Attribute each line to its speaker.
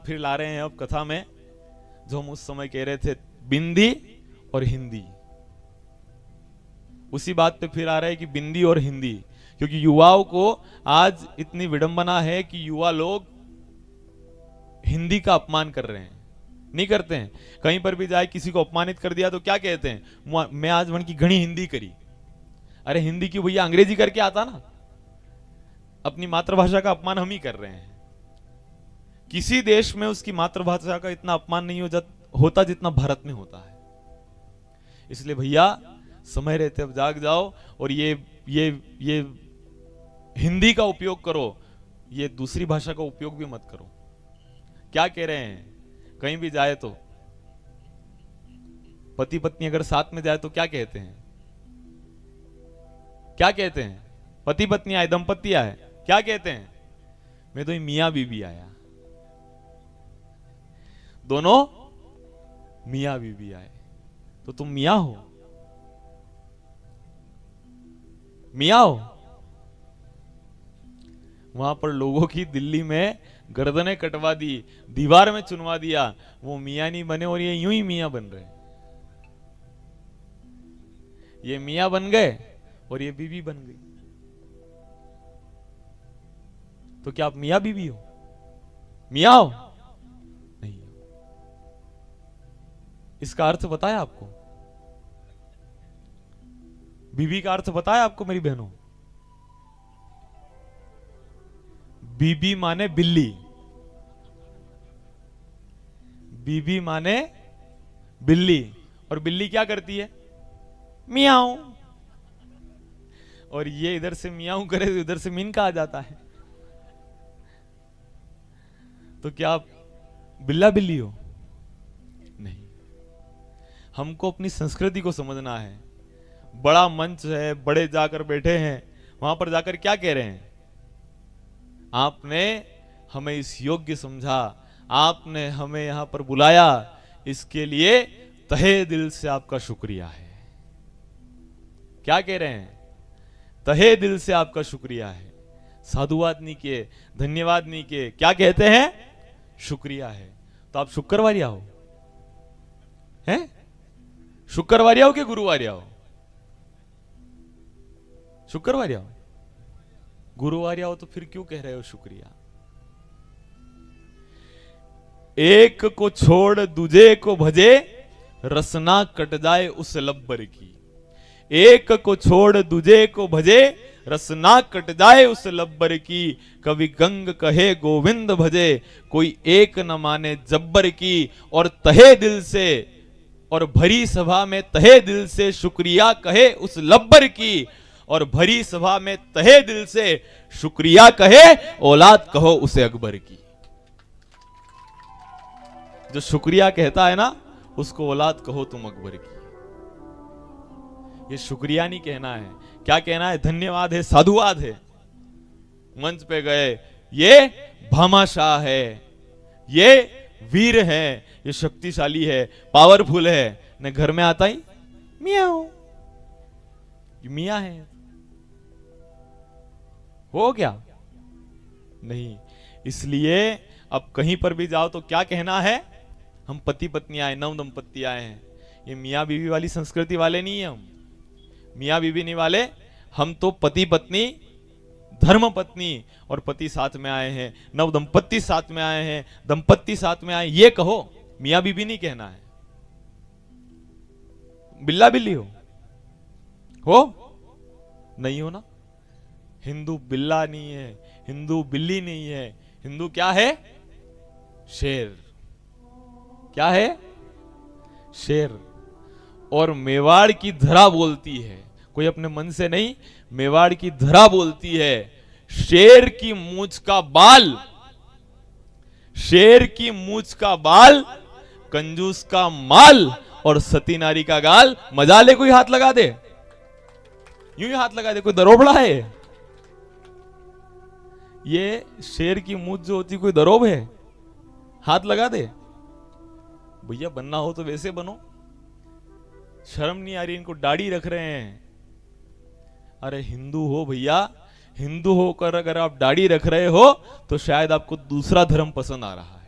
Speaker 1: फिर ला रहे हैं अब कथा में, जो हम उस समय कह रहे थे बिंदी और हिंदी। उसी बात पे फिर आ रहा है कि बिंदी और हिंदी, क्योंकि युवाओं को आज इतनी विडंबना है कि युवा लोग हिंदी का अपमान कर रहे हैं। नहीं करते हैं, कहीं पर भी जाए किसी को अपमानित कर दिया तो क्या कहते हैं, मैं आज मन की घनी हिंदी करी। अरे हिंदी क्यों भैया, अंग्रेजी करके आता ना। अपनी मातृभाषा का अपमान हम ही कर रहे हैं। किसी देश में उसकी मातृभाषा का इतना अपमान नहीं होता जितना भारत में होता है। इसलिए भैया समय रहते अब जाग जाओ और ये हिंदी का उपयोग करो, ये दूसरी भाषा का उपयोग भी मत करो। क्या कह रहे हैं, कहीं भी जाए तो पति पत्नी अगर साथ में जाए तो क्या कहते हैं, क्या कहते हैं, पति पत्नी आए, दंपत्ति आए, क्या कहते हैं, मैं तो मियां बीबी आया। दोनों मियां बीबी आए तो तुम मियां हो, मियां हो। वहां पर लोगों की दिल्ली में गर्दनें कटवा दी, दीवार में चुनवा दिया, वो मियां नहीं बने और ये यूं ही मियां बन रहे। ये मियां बन गए और ये बीबी बन गई। तो क्या आप मियां बीबी हो, मियां हो? नहीं। इसका अर्थ बताया आपको, बीबी का अर्थ बताया आपको मेरी बहनों। बीबी माने बिल्ली, बीबी माने बिल्ली, और बिल्ली क्या करती है, मियाऊ। और ये इधर से मियाऊ करे तो इधर से मीन कहा जाता है। तो क्या आप बिल्ला बिल्ली हो? नहीं। हमको अपनी संस्कृति को समझना है। बड़ा मंच है, बड़े जाकर बैठे हैं, वहां पर जाकर क्या कह रहे हैं, आपने हमें इस योग्य समझा, आपने हमें यहां पर बुलाया, इसके लिए तहे दिल से आपका शुक्रिया है। क्या कह रहे हैं, तहे दिल से आपका शुक्रिया है। साधुवाद नहीं किए, धन्यवाद नहीं किए, क्या कहते हैं, शुक्रिया है। तो आप शुक्रवारिया हो, हैं? शुक्रवारिया हो कि गुरुवारिया हो? शुक्रवारिया हो। गुरुवारिया हो तो फिर क्यों कह रहे हो शुक्रिया? एक को छोड़ दूजे को भजे, रसना कट जाए उस लब्बर की। एक को छोड़ दूजे को भजे, रसना कट जाए उस लब्बर की। कवि गंग कहे गोविंद भजे, कोई एक न माने जब्बर की। और तहे दिल से, और भरी सभा में तहे दिल से शुक्रिया कहे उस लब्बर की। और भरी सभा में तहे दिल से शुक्रिया कहे, औलाद कहो उसे अकबर की। जो शुक्रिया कहता है ना, उसको औलाद कहो तुम अकबर की। ये शुक्रिया नहीं कहना है, क्या कहना है, धन्यवाद है, साधुवाद है। मंच पे गए, ये भामाशाह है, ये वीर है, ये शक्तिशाली है, पावरफुल है। न घर में आता ही मियाऊ, मियां है, हो गया नहीं। इसलिए अब कहीं पर भी जाओ तो क्या कहना है, हम पति पत्नी आए, नव दंपत्ति आए हैं। ये मियां बीवी वाली संस्कृति वाले नहीं है, हम मियां बीवी नहीं वाले, हम तो पति पत्नी, धर्म पत्नी और पति साथ में आए हैं, नव दंपत्ति साथ में आए हैं, दंपत्ति साथ में आए, ये कहो, मियां बीवी नहीं कहना है। बिल्ला बिल्ली हो नहीं हो ना। हिंदू बिल्ला नहीं है, हिंदू बिल्ली नहीं है, हिंदू क्या है, शेर। क्या है, शेर। और मेवाड़ की धरा बोलती है, कोई अपने मन से नहीं, मेवाड़ की धरा बोलती है। शेर की मूंछ का बाल, शेर की मूंछ का बाल, कंजूस का माल और सती नारी का गाल। मजा ले कोई हाथ लगा दे, यूं ही हाथ लगा दे, कोई दरोबड़ा है? ये शेर की मूंछ जो होती, कोई दरोब है? हाथ लगा दे। भैया बनना हो तो वैसे बनो, शर्म नहीं आ रही, इनको दाढ़ी रख रहे हैं। अरे हिंदू हो भैया, हिंदू होकर अगर आप दाढ़ी रख रहे हो तो शायद आपको दूसरा धर्म पसंद आ रहा है।